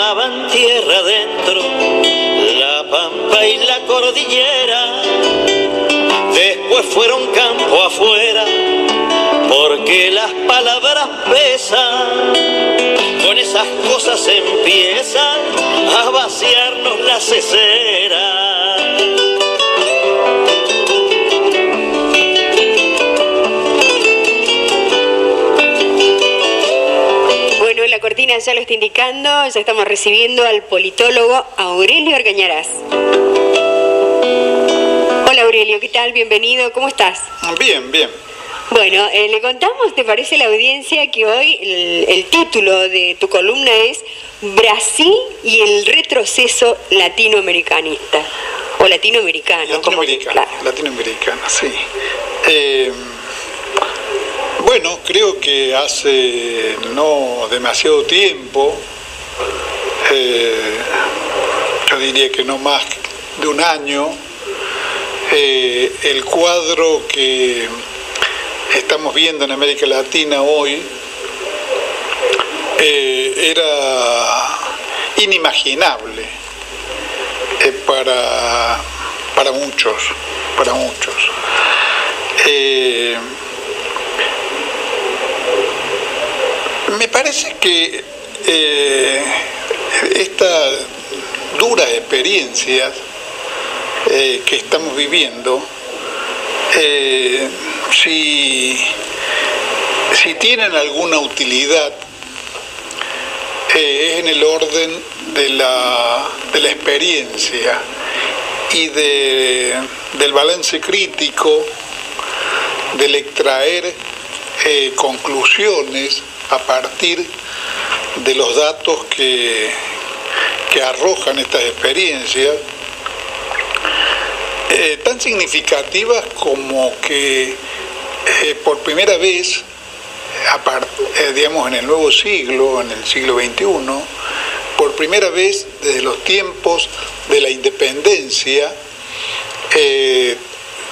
llamaban tierra adentro, la pampa y la cordillera. Después fueron campo afuera, porque las palabras pesan. Con esas cosas empiezan a vaciarnos la cesera. Bueno, la cortina ya lo está indicando, ya estamos recibiendo al politólogo Aurelio Argañarás. Hola Aurelio, ¿qué tal? Bienvenido, ¿cómo estás? Bien, bien. Bueno, le contamos, ¿te parece la audiencia que hoy el título de tu columna es Brasil y el retroceso latinoamericanista? O latinoamericano. Latinoamericano, sí. Bueno, creo que hace no demasiado tiempo, yo diría que no más de un año, el cuadro que estamos viendo en América Latina hoy era inimaginable para muchos. Me parece que estas duras experiencias que estamos viviendo, si tienen alguna utilidad, es en el orden de la experiencia y del balance crítico, del extraer conclusiones a partir de los datos que arrojan estas experiencias, tan significativas como que por primera vez, digamos en el nuevo siglo, en el siglo XXI, por primera vez desde los tiempos de la independencia,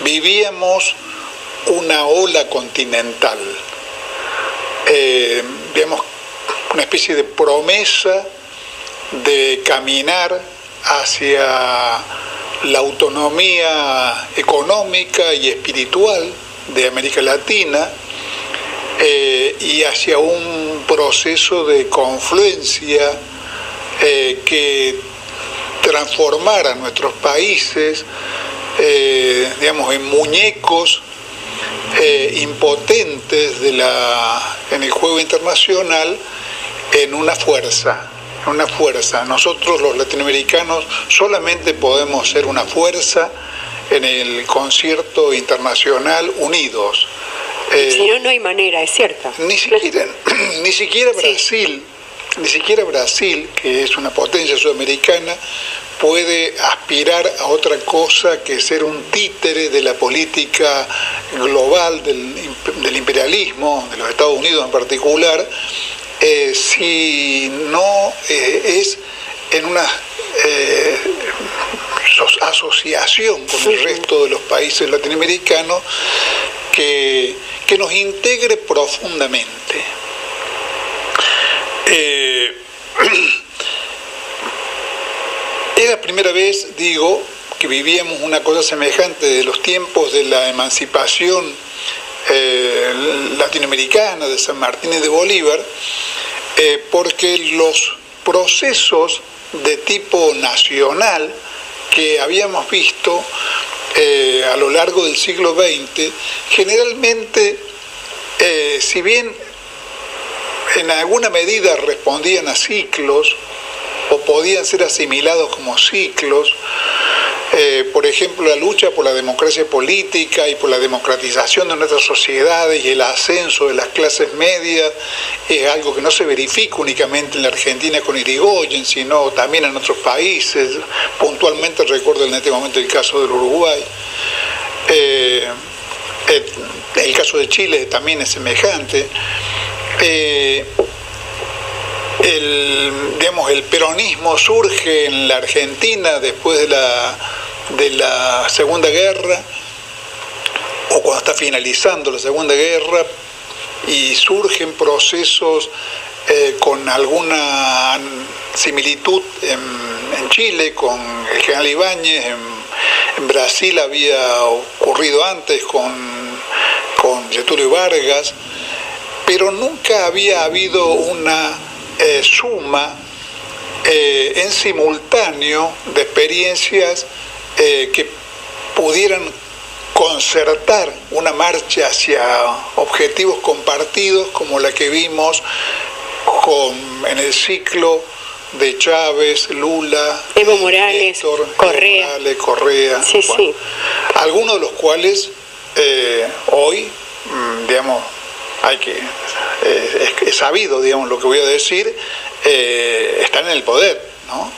vivíamos una ola continental, digamos una especie de promesa de caminar hacia la autonomía económica y espiritual de América Latina, y hacia un proceso de confluencia que transformara nuestros países, digamos, en muñecos impotentes en el juego internacional, en una fuerza. Nosotros los latinoamericanos solamente podemos ser una fuerza en el concierto internacional unidos. Si no, no hay manera, es cierto. Ni siquiera Brasil, ni siquiera Brasil, que es una potencia sudamericana, puede aspirar a otra cosa que ser un títere de la política global del imperialismo, de los Estados Unidos en particular, si no es en una asociación con el resto de los países latinoamericanos que nos integre profundamente. Es la primera vez, digo, que vivíamos una cosa semejante de los tiempos de la emancipación latinoamericana, de San Martín y de Bolívar, porque los procesos de tipo nacional que habíamos visto a lo largo del siglo XX, generalmente, si bien en alguna medida respondían a ciclos o podían ser asimilados como ciclos, por ejemplo, la lucha por la democracia política y por la democratización de nuestras sociedades y el ascenso de las clases medias es algo que no se verifica únicamente en la Argentina con Irigoyen, sino también en otros países. Puntualmente recuerdo en este momento el caso del Uruguay. El caso de Chile también es semejante. El peronismo surge en la Argentina después de la Segunda Guerra, o cuando está finalizando la Segunda Guerra, y surgen procesos con alguna similitud en Chile con el general Ibáñez, en Brasil había ocurrido antes con Getúlio Vargas, pero nunca había habido una suma en simultáneo de experiencias que pudieran concertar una marcha hacia objetivos compartidos como la que vimos en el ciclo de Chávez, Lula, Evo Morales, Néstor, Correa. Correa, Sí, bueno, sí. algunos de los cuales hoy, digamos, es sabido, digamos, lo que voy a decir, están en el poder, ¿no?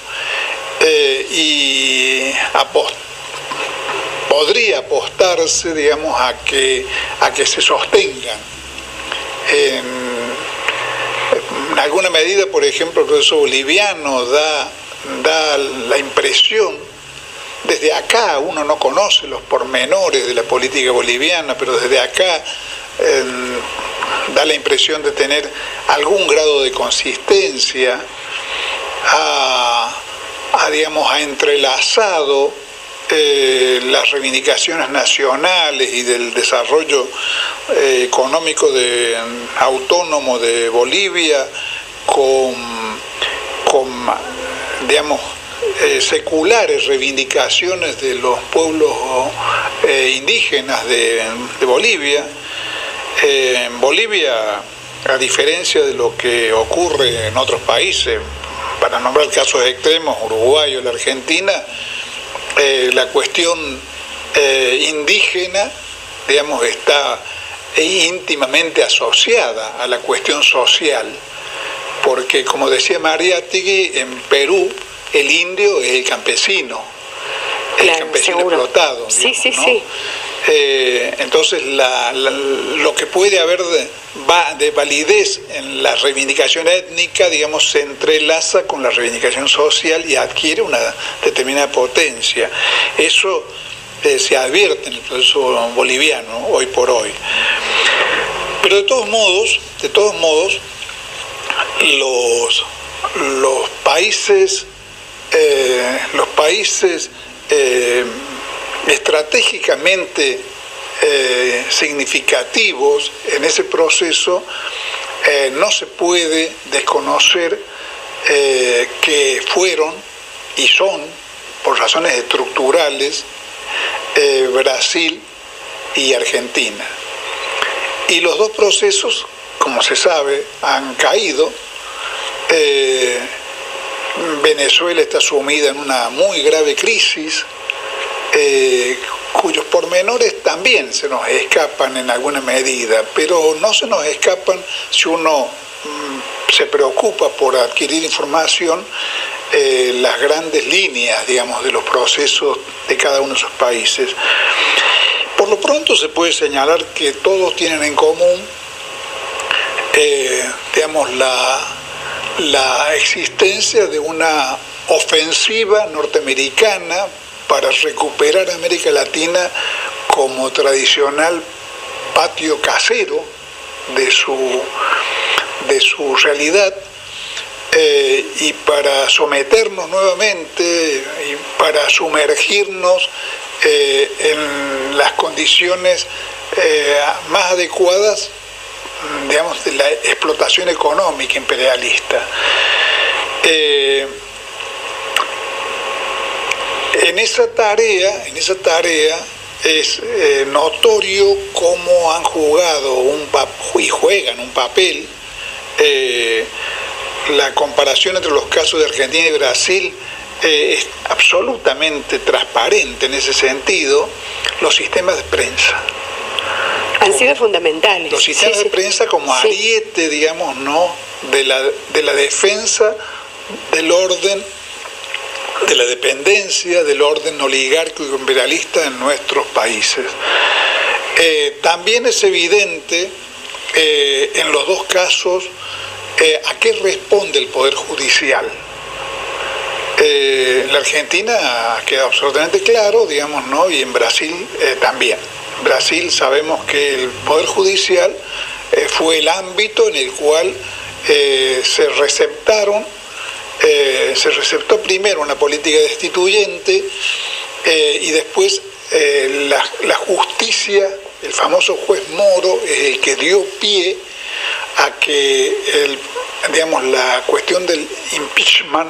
Y podría apostarse, digamos, a que se sostengan en alguna medida. Por ejemplo, el proceso boliviano da la impresión, desde acá uno no conoce los pormenores de la política boliviana, pero desde acá da la impresión de tener algún grado de consistencia, digamos, ha entrelazado las reivindicaciones nacionales y del desarrollo económico autónomo de Bolivia con digamos, seculares reivindicaciones de los pueblos indígenas de Bolivia. En Bolivia, a diferencia de lo que ocurre en otros países, para nombrar casos extremos, Uruguay o la Argentina, la cuestión indígena, digamos, está íntimamente asociada a la cuestión social, porque, como decía Mariátegui, en Perú el indio es el campesino, claro, el campesino seguro. explotado. Sí, Digamos, sí, ¿no? sí. Entonces lo que puede haber de validez en la reivindicación étnica, digamos, se entrelaza con la reivindicación social y adquiere una determinada potencia. Eso se advierte en el proceso boliviano hoy por hoy. Pero de todos modos, los países estratégicamente significativos en ese proceso, no se puede desconocer que fueron y son, por razones estructurales, Brasil y Argentina. Y los dos procesos, como se sabe, han caído. Venezuela está sumida en una muy grave crisis, cuyos pormenores también se nos escapan en alguna medida, pero no se nos escapan si uno se preocupa por adquirir información, las grandes líneas, digamos, de los procesos de cada uno de esos países. Por lo pronto se puede señalar que todos tienen en común, digamos, la existencia de una ofensiva norteamericana para recuperar América Latina como tradicional patio casero de su realidad, y para someternos nuevamente y para sumergirnos en las condiciones más adecuadas, digamos, de la explotación económica imperialista. En esa tarea es notorio cómo han jugado y juegan un papel. La comparación entre los casos de Argentina y Brasil es absolutamente transparente en ese sentido. Los sistemas de prensa Han sido fundamentales. Los sistemas de prensa como ariete, digamos, ¿no?, de la defensa del orden, de la dependencia del orden oligárquico imperialista en nuestros países. También es evidente en los dos casos a qué responde el Poder Judicial. En la Argentina ha quedado absolutamente claro, digamos, ¿no?, y en Brasil también. En Brasil sabemos que el Poder Judicial fue el ámbito en el cual se receptaron se receptó primero una política destituyente y después la justicia, el famoso juez Moro, es el que dio pie a que la cuestión del impeachment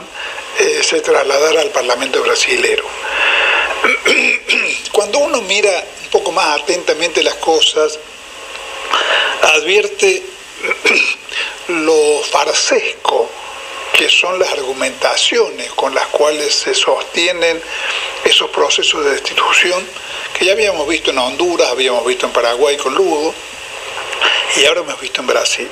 se trasladara al Parlamento brasilero. Cuando uno mira un poco más atentamente las cosas, advierte lo farsesco que son las argumentaciones con las cuales se sostienen esos procesos de destitución que ya habíamos visto en Honduras, habíamos visto en Paraguay con Lugo y ahora hemos visto en Brasil.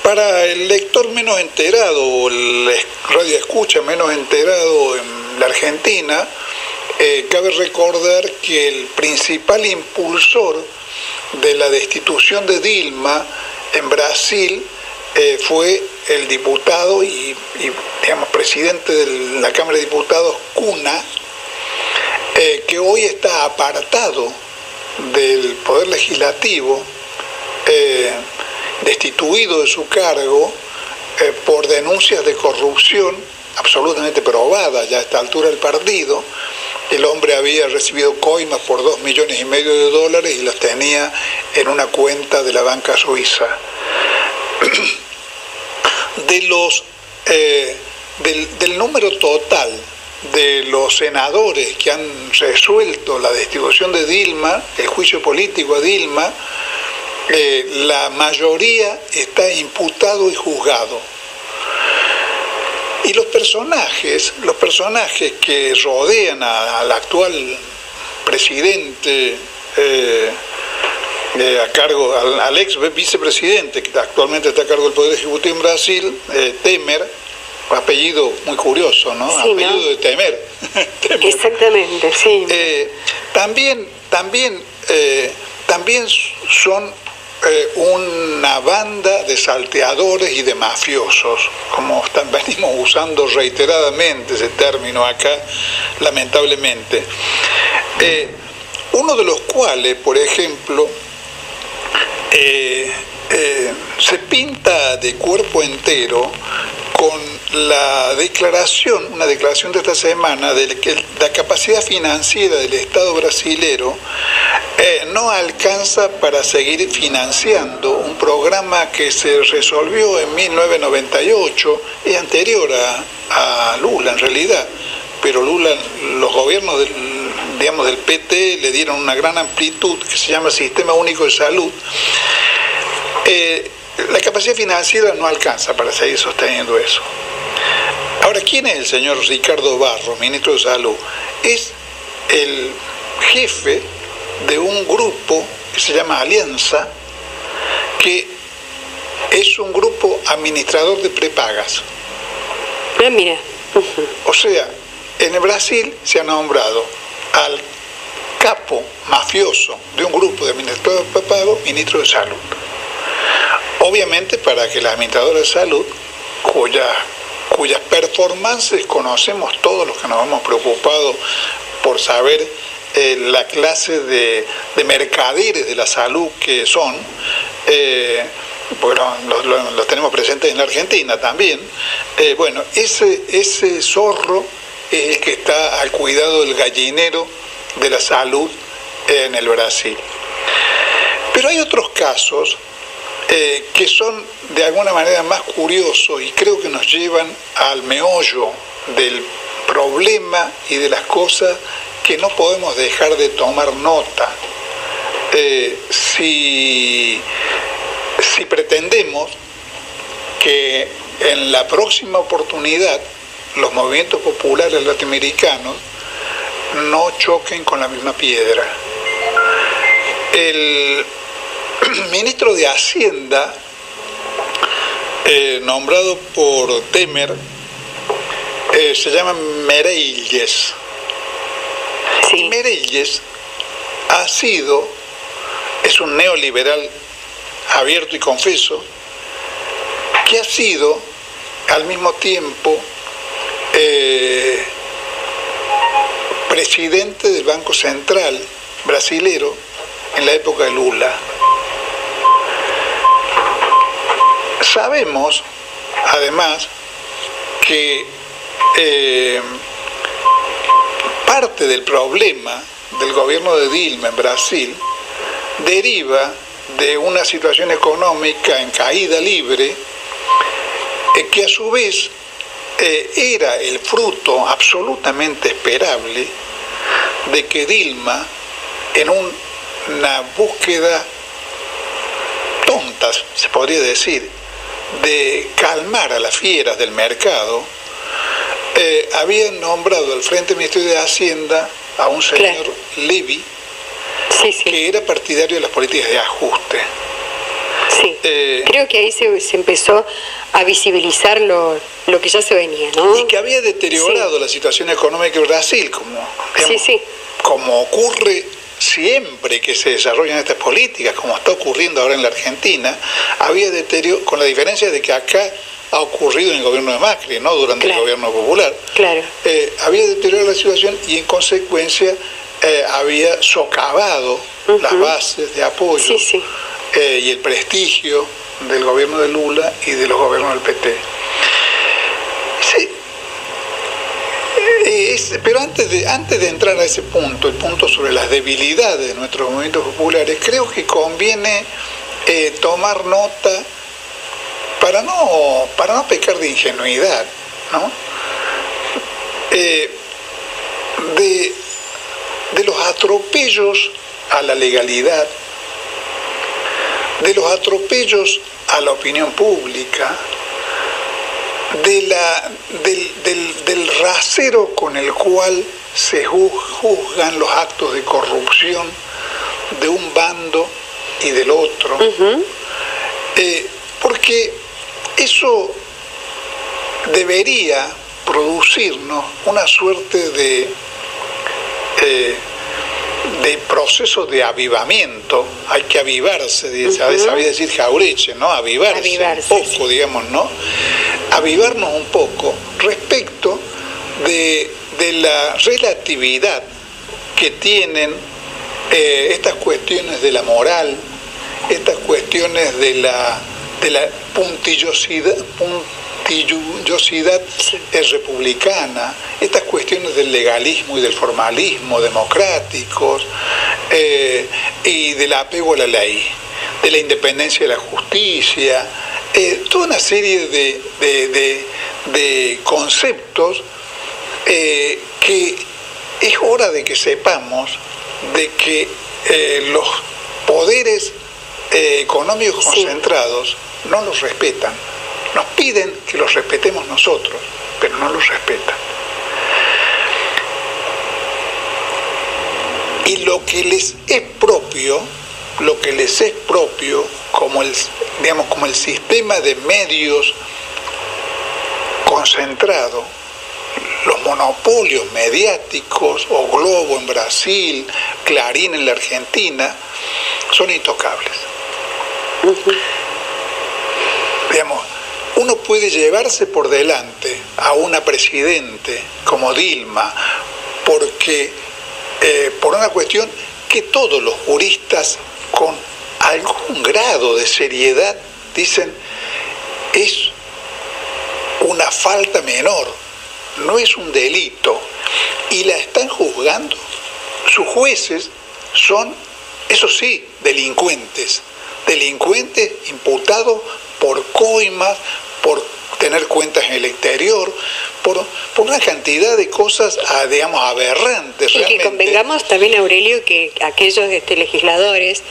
Para el lector menos enterado o el radio escucha menos enterado en la Argentina, cabe recordar que el principal impulsor de la destitución de Dilma en Brasil fue el diputado y presidente de la Cámara de Diputados, Cunha, que hoy está apartado del Poder Legislativo, destituido de su cargo por denuncias de corrupción absolutamente probada ya a esta altura del partido. El hombre había recibido coimas por $2,5 millones y las tenía en una cuenta de la banca suiza. Del número total de los senadores que han resuelto la destitución de Dilma, el juicio político a Dilma, la mayoría está imputado y juzgado. Y los personajes que rodean al actual presidente, a cargo, al ex vicepresidente que actualmente está a cargo del Poder Ejecutivo en Brasil, Temer, apellido muy curioso, ¿no? Sí, apellido, ¿no? De Temer. Temer. Exactamente, sí. También son una banda de salteadores y de mafiosos, como venimos usando reiteradamente ese término acá, lamentablemente. Uno de los cuales, por ejemplo, se pinta de cuerpo entero con una declaración de esta semana de que la capacidad financiera del Estado brasilero no alcanza para seguir financiando un programa que se resolvió en 1998, es anterior a Lula en realidad, pero Lula, los gobiernos del PT le dieron una gran amplitud que se llama Sistema Único de Salud. La capacidad financiera no alcanza para seguir sosteniendo eso. Ahora, ¿quién es el señor Ricardo Barros, ministro de Salud? Es el jefe de un grupo que se llama Alianza, que es un grupo administrador de prepagas. Mira. O sea, en el Brasil se ha nombrado al capo mafioso de un grupo de administradores de prepagas ministro de Salud. Obviamente para que la administradora de salud, cuyas performances conocemos todos los que nos hemos preocupado por saber la clase de mercaderes de la salud que son, porque los tenemos presentes en la Argentina también. Ese zorro es el que está al cuidado del gallinero de la salud en el Brasil. Pero hay otros casos que son de alguna manera más curiosos y creo que nos llevan al meollo del problema y de las cosas que no podemos dejar de tomar nota. Si pretendemos que en la próxima oportunidad los movimientos populares latinoamericanos no choquen con la misma piedra. El ministro de Hacienda, nombrado por Temer, se llama Meirelles. Sí. Y Meirelles es un neoliberal abierto y confeso, que ha sido al mismo tiempo presidente del Banco Central brasilero en la época de Lula. Sabemos, además, que parte del problema del gobierno de Dilma en Brasil deriva de una situación económica en caída libre, que a su vez era el fruto absolutamente esperable de que Dilma, en una búsqueda tonta, se podría decir, de calmar a las fieras del mercado, había nombrado al frente del Ministerio de Hacienda a un señor Levy, que era partidario de las políticas de ajuste. Sí, creo que ahí se empezó a visibilizar lo que ya se venía, ¿no? Y que había deteriorado la situación económica de Brasil, como ocurre siempre que se desarrollan estas políticas, como está ocurriendo ahora en la Argentina, había deterioro, con la diferencia de que acá ha ocurrido en el gobierno de Macri, no durante el gobierno popular. Había deteriorado la situación y en consecuencia había socavado las bases de apoyo y el prestigio del gobierno de Lula y de los gobiernos del PT. Pero antes de entrar a ese punto, el punto sobre las debilidades de nuestros movimientos populares, creo que conviene tomar nota para no pecar de ingenuidad, ¿no? De los atropellos a la legalidad, de los atropellos a la opinión pública, del rasero con el cual se juzgan los actos de corrupción de un bando y del otro, porque eso debería producirnos una suerte de proceso de avivamiento. Hay que avivarse, sabía decir Jaureche, ¿no? Avivarse un poco, digamos, ¿no? Avivarnos un poco respecto de la relatividad que tienen estas cuestiones de la moral, estas cuestiones de la puntillosidad republicana, estas cuestiones del legalismo y del formalismo democráticos, y del apego a la ley, de la independencia de la justicia, toda una serie de conceptos que es hora de que sepamos de que los poderes económicos concentrados no los respetan. Nos piden que los respetemos nosotros, pero no los respetan. Y lo que les es propio, como el sistema de medios concentrado, los monopolios mediáticos, o Globo en Brasil, Clarín en la Argentina, son intocables. Uno puede llevarse por delante a una presidente como Dilma porque por una cuestión que todos los juristas con algún grado de seriedad dicen es una falta menor, no es un delito, y la están juzgando. Sus jueces son, eso sí, delincuentes imputados por coimas, por tener cuentas en el exterior, por una cantidad de cosas, aberrantes. Y realmente. Que convengamos también, Aurelio, que aquellos legisladores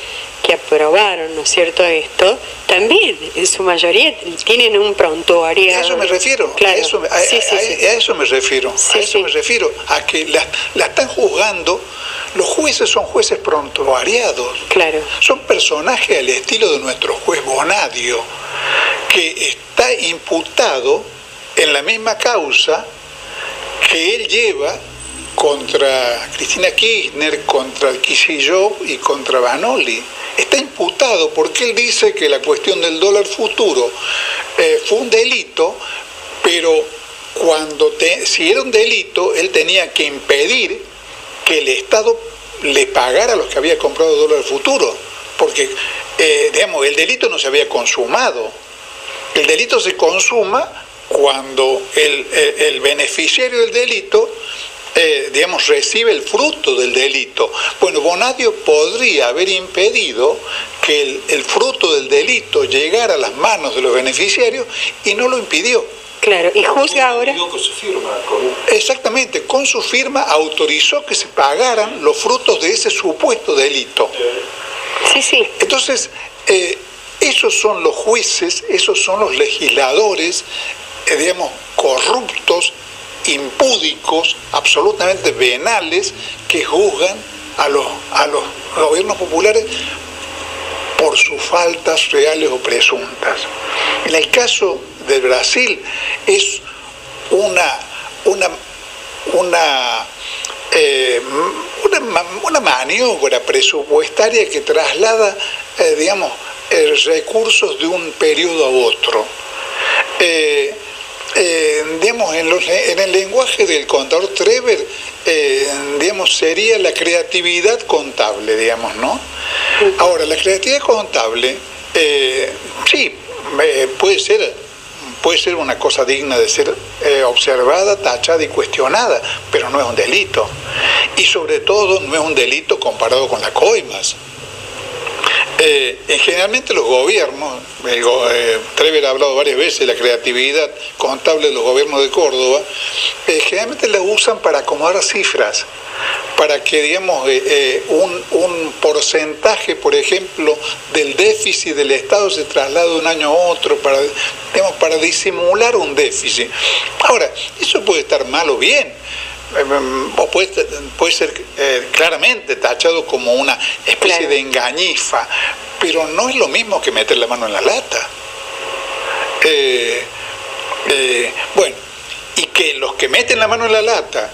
que aprobaron, ¿no es cierto?, esto, también en su mayoría tienen un prontuario. A eso me refiero, claro. A eso me refiero, a que la están juzgando. Los jueces son jueces prontuariados, son personajes al estilo de nuestro juez Bonadio, que está imputado en la misma causa que él lleva contra Cristina Kirchner, contra Kicillof y contra Vanoli. Está imputado porque él dice que la cuestión del dólar futuro fue un delito, pero si era un delito, él tenía que impedir que el Estado le pagara a los que había comprado dólar futuro, porque el delito no se había consumado. el delito se consuma cuando el beneficiario del delito, digamos, recibe el fruto del delito. Bueno, Bonadio podría haber impedido que el fruto del delito llegara a las manos de los beneficiarios y no lo impidió. Claro, y juzga ahora. Con su firma. Exactamente, con su firma autorizó que se pagaran los frutos de ese supuesto delito. Sí, sí. Entonces, esos son los jueces, esos son los legisladores, digamos, corruptos, impúdicos, absolutamente venales, que juzgan a los gobiernos populares por sus faltas reales o presuntas. En el caso de Brasil es una maniobra presupuestaria que traslada, digamos, recursos de un periodo a otro. Digamos, en el lenguaje del contador Treber, digamos, sería la creatividad contable, digamos, ¿no? Ahora, la creatividad contable, sí, puede ser una cosa digna de ser observada, tachada y cuestionada, pero no es un delito. Y sobre todo no es un delito comparado con las coimas. Generalmente los gobiernos, Treber ha hablado varias veces de la creatividad contable de los gobiernos de Córdoba, generalmente la usan para acomodar cifras, para que, digamos, un porcentaje, por ejemplo, del déficit del Estado se traslade de un año a otro, para disimular un déficit. Ahora, eso puede estar mal o bien, o puede ser claramente tachado como una especie de engañifa, pero no es lo mismo que meter la mano en la lata. Bueno, y que los que meten la mano en la lata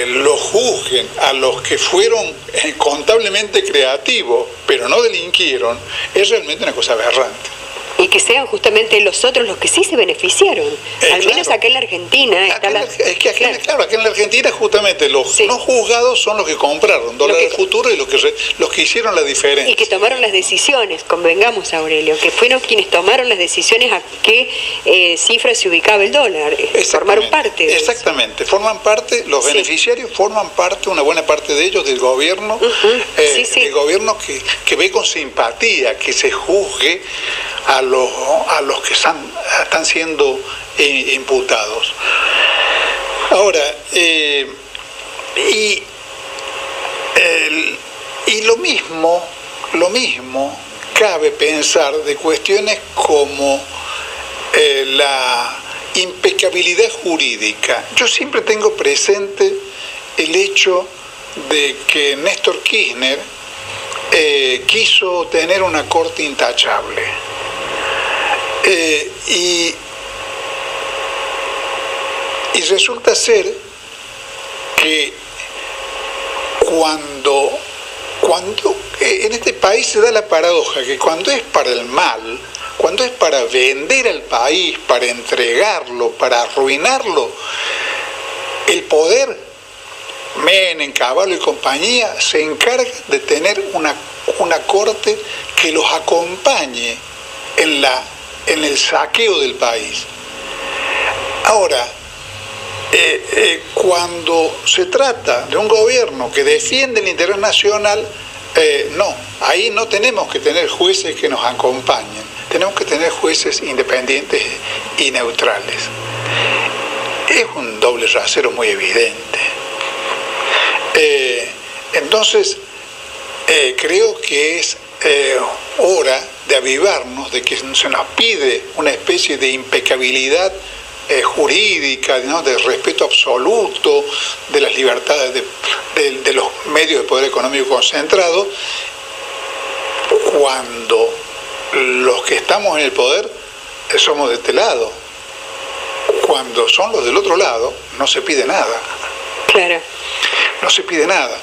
los juzguen a los que fueron contablemente creativos, pero no delinquieron, es realmente una cosa aberrante. Y que sean justamente los otros los que sí se beneficiaron. Al claro. menos acá en la Argentina. Acá en la Argentina justamente los no juzgados son los que compraron dólares futuros y los que hicieron la diferencia. Y que tomaron las decisiones, convengamos, Aurelio, que fueron quienes tomaron las decisiones a qué cifra se ubicaba el dólar. Formaron parte de Exactamente, eso. Forman parte, los beneficiarios forman parte, una buena parte de ellos, del gobierno, el gobierno que ve con simpatía que se juzgue a los que están siendo imputados. Ahora, y lo mismo cabe pensar de cuestiones como la impecabilidad jurídica. Yo siempre tengo presente el hecho de que Néstor Kirchner quiso tener una corte intachable. Y resulta ser que cuando en este país se da la paradoja que cuando es para el mal, cuando es para vender al país, para entregarlo, para arruinarlo, el poder, Menem, Cavallo y compañía, se encarga de tener una corte que los acompañe en el saqueo del país. Ahora, cuando se trata de un gobierno que defiende el interés nacional, no, ahí no tenemos que tener jueces que nos acompañen, tenemos que tener jueces independientes y neutrales. Es un doble rasero muy evidente. Entonces, creo que es hora de avivarnos, de que se nos pide una especie de impecabilidad jurídica, ¿no?, de respeto absoluto de las libertades de los medios de poder económico concentrado, cuando los que estamos en el poder somos de este lado. Cuando son los del otro lado, no se pide nada. Claro. No se pide nada.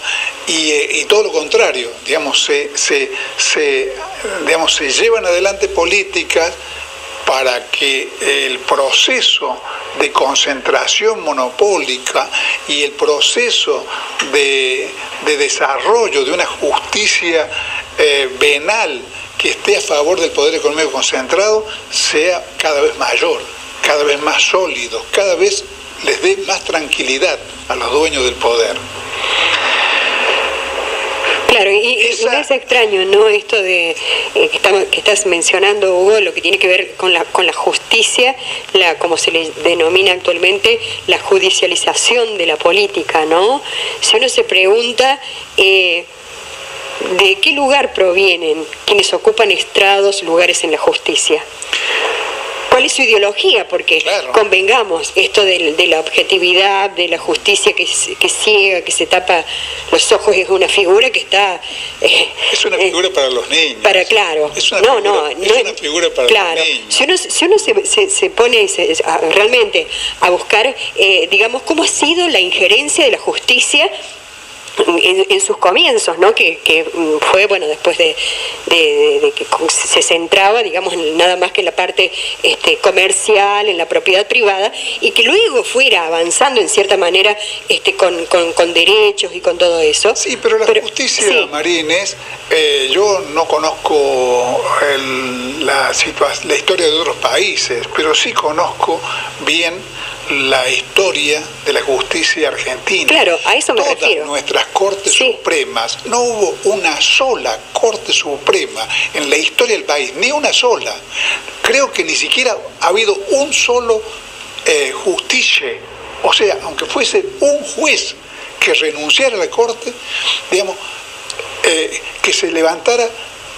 Y todo lo contrario, digamos, se llevan adelante políticas para que el proceso de concentración monopólica y el proceso de desarrollo de una justicia venal que esté a favor del poder económico concentrado sea cada vez mayor, cada vez más sólido, cada vez les dé más tranquilidad a los dueños del poder. Claro, y no es extraño, ¿no? Esto de que estás mencionando, Hugo, lo que tiene que ver con la justicia, como se le denomina actualmente, la judicialización de la política, ¿no? Si uno se pregunta ¿de qué lugar provienen quienes ocupan estrados, lugares en la justicia? ¿Cuál es su ideología? Porque claro, convengamos, esto de la objetividad, de la justicia que ciega, que se tapa los ojos, es una figura que está... es una figura para los niños. Claro. Es una figura para claro, los niños. Si uno se pone realmente a buscar, digamos, cómo ha sido la injerencia de la justicia en sus comienzos, ¿no? Que fue, bueno, después de que se centraba, digamos, nada más que en la parte comercial, en la propiedad privada, y que luego fuera avanzando en cierta manera con derechos y con todo eso. Sí, pero la justicia, sí. Marines, yo no conozco la historia de otros países, pero sí conozco bien la historia de la justicia argentina. Claro, a eso me refiero. Todas nuestras cortes supremas, no hubo una sola corte suprema en la historia del país, ni una sola. Creo que ni siquiera ha habido un solo justicia, o sea, aunque fuese un juez que renunciara a la corte, digamos, que se levantara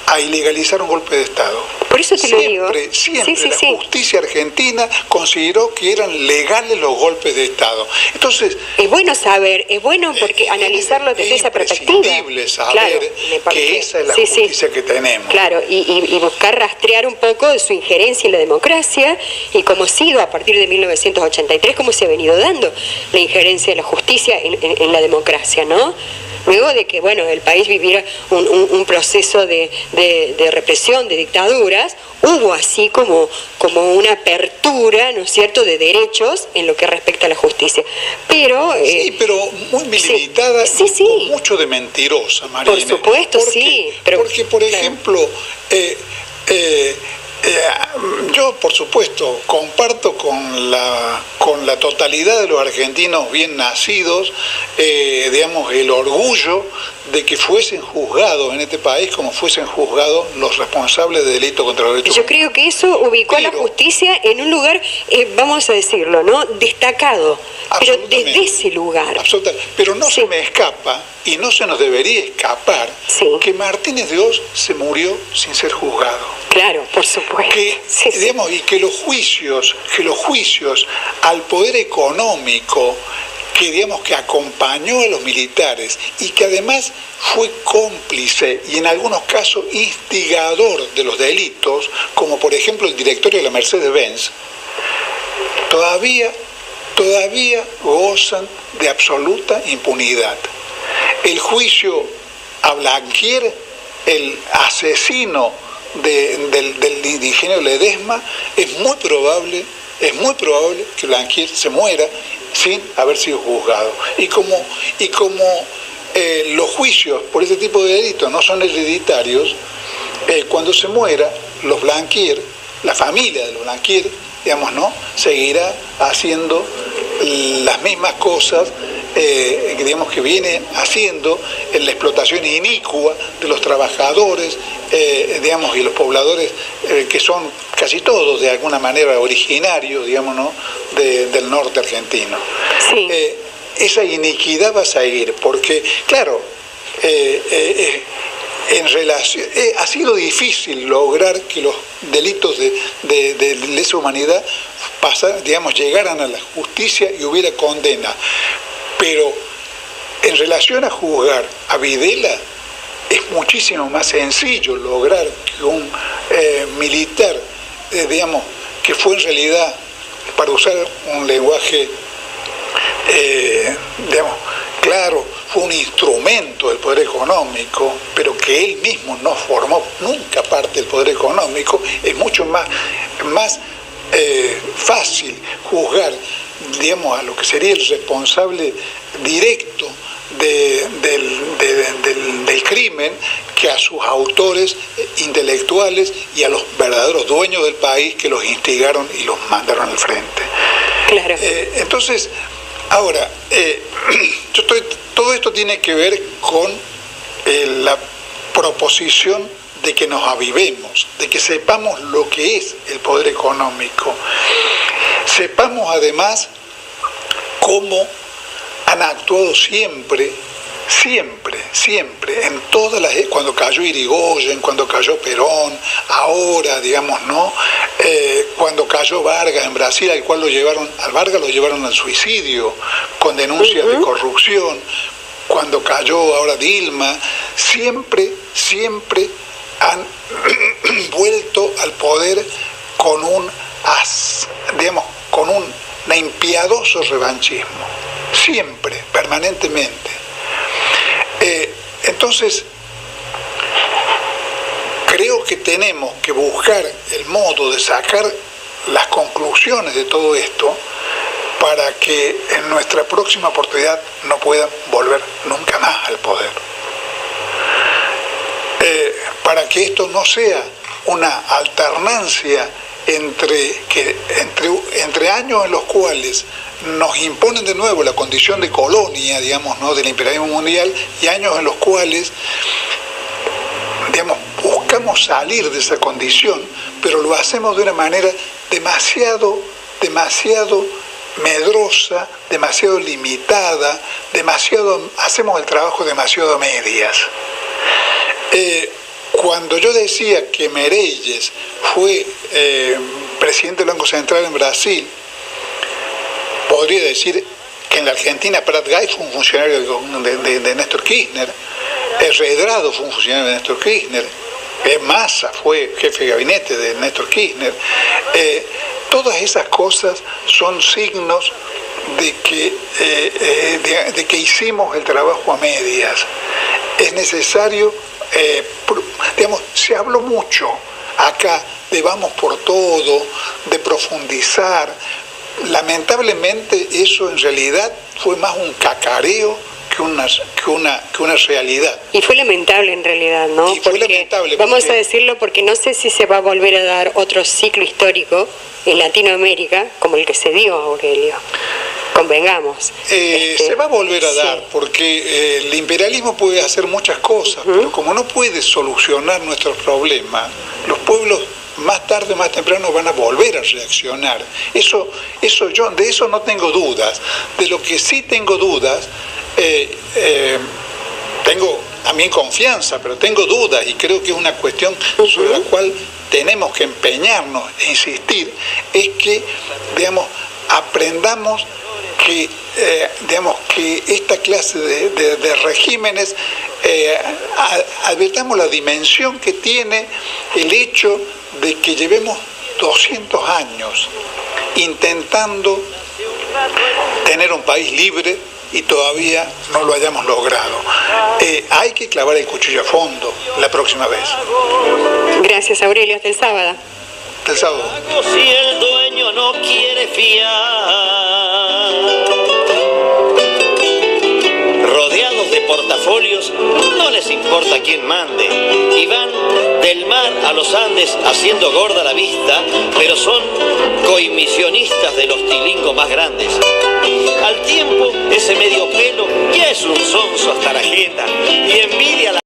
a ilegalizar un golpe de Estado. Por eso te lo digo. Siempre la justicia argentina consideró que eran legales los golpes de Estado. Entonces, es bueno saber, es bueno porque analizarlo desde esa perspectiva. Es imprescindible saber que esa es la justicia que tenemos. Claro, y buscar rastrear un poco de su injerencia en la democracia y cómo ha sido a partir de 1983, cómo se ha venido dando la injerencia de la justicia en la democracia, ¿no? Luego de que, bueno, el país viviera un proceso de represión, de dictaduras, hubo así como una apertura, ¿no es cierto?, de derechos en lo que respecta a la justicia. Pero sí, pero muy limitada, con mucho de mentirosa, Marina. Por supuesto, porque, por ejemplo, yo, por supuesto, comparto con la totalidad de los argentinos bien nacidos, digamos, el orgullo de que fuesen juzgados en este país como fuesen juzgados los responsables de delitos contra los derechos humanos. Yo creo que eso ubicó a la justicia en un lugar, vamos a decirlo, ¿no?, destacado, pero desde ese lugar. Absolutamente. Pero no se me escapa, y no se nos debería escapar, que Martínez de Oz se murió sin ser juzgado. Claro, por supuesto. Digamos, y que los juicios al poder económico que acompañó a los militares y que además fue cómplice y en algunos casos instigador de los delitos, como por ejemplo el directorio de la Mercedes-Benz, todavía gozan de absoluta impunidad. El juicio a Blanquier, el asesino del ingeniero Ledesma, es muy probable que Blanquier se muera sin haber sido juzgado. Y como los juicios por este tipo de delitos no son hereditarios, cuando se muera, los Blanquier, la familia de los Blanquier, digamos, ¿no?, seguirá haciendo las mismas cosas digamos, que viene haciendo en la explotación inicua de los trabajadores, digamos, y los pobladores, que son casi todos de alguna manera originarios, digamos, ¿no?, del norte argentino. Sí. Esa iniquidad va a seguir, porque, claro, en relación, ha sido difícil lograr que los delitos de lesa humanidad llegaran a la justicia y hubiera condena. Pero en relación a juzgar a Videla, es muchísimo más sencillo lograr que un militar, digamos, que fue en realidad, para usar un lenguaje, digamos, claro, fue un instrumento del poder económico, pero que él mismo no formó nunca parte del poder económico, es mucho más fácil juzgar, digamos, a lo que sería el responsable directo del crimen que a sus autores intelectuales y a los verdaderos dueños del país que los instigaron y los mandaron al frente. Claro. Entonces, ahora, todo esto tiene que ver con la proposición de que nos avivemos, de que sepamos lo que es el poder económico. Sepamos además cómo han actuado siempre, en todas las, cuando cayó Irigoyen, cuando cayó Perón, ahora, digamos, ¿no? Cuando cayó Vargas en Brasil, al Vargas lo llevaron al suicidio, con denuncias de corrupción. Cuando cayó ahora Dilma, siempre han vuelto al poder con un impiadoso revanchismo, siempre, permanentemente. Entonces, creo que tenemos que buscar el modo de sacar las conclusiones de todo esto para que en nuestra próxima oportunidad no puedan volver nunca más al poder. Para que esto no sea una alternancia entre años en los cuales nos imponen de nuevo la condición de colonia, digamos, ¿no?, del imperialismo mundial, y años en los cuales, digamos, buscamos salir de esa condición, pero lo hacemos de una manera demasiado medrosa, demasiado limitada, hacemos el trabajo demasiado a medias. Cuando yo decía que Meirelles fue presidente del Banco Central en Brasil, podría decir que en la Argentina Prat Gay fue un funcionario de Néstor Kirchner, Redrado fue un funcionario de Néstor Kirchner, Massa fue jefe de gabinete de Néstor Kirchner. Todas esas cosas son signos de que hicimos el trabajo a medias. Es necesario, se habló mucho acá de vamos por todo, de profundizar. Lamentablemente eso en realidad fue más un cacareo que una realidad. Y fue lamentable en realidad, ¿no? Vamos a decirlo, porque no sé si se va a volver a dar otro ciclo histórico en Latinoamérica como el que se dio, Aurelio. Convengamos. Se va a volver a dar, porque el imperialismo puede hacer muchas cosas, pero como no puede solucionar nuestros problemas, los pueblos más tarde, más temprano van a volver a reaccionar. De eso no tengo dudas. De lo que sí tengo dudas, tengo también confianza, pero tengo dudas, y creo que es una cuestión sobre la cual tenemos que empeñarnos e insistir, es que, digamos, aprendamos que esta clase de regímenes, advirtamos la dimensión que tiene el hecho de que llevemos 200 años intentando tener un país libre y todavía no lo hayamos logrado. Hay que clavar el cuchillo a fondo la próxima vez. Gracias, Aurelio. Hasta el sábado. Hasta el sábado. Si el dueño no quiere fiar, rodeados de portafolios, no les importa quién mande, y van del mar a los Andes haciendo gorda la vista, pero son coimisionistas de los tilingos más grandes.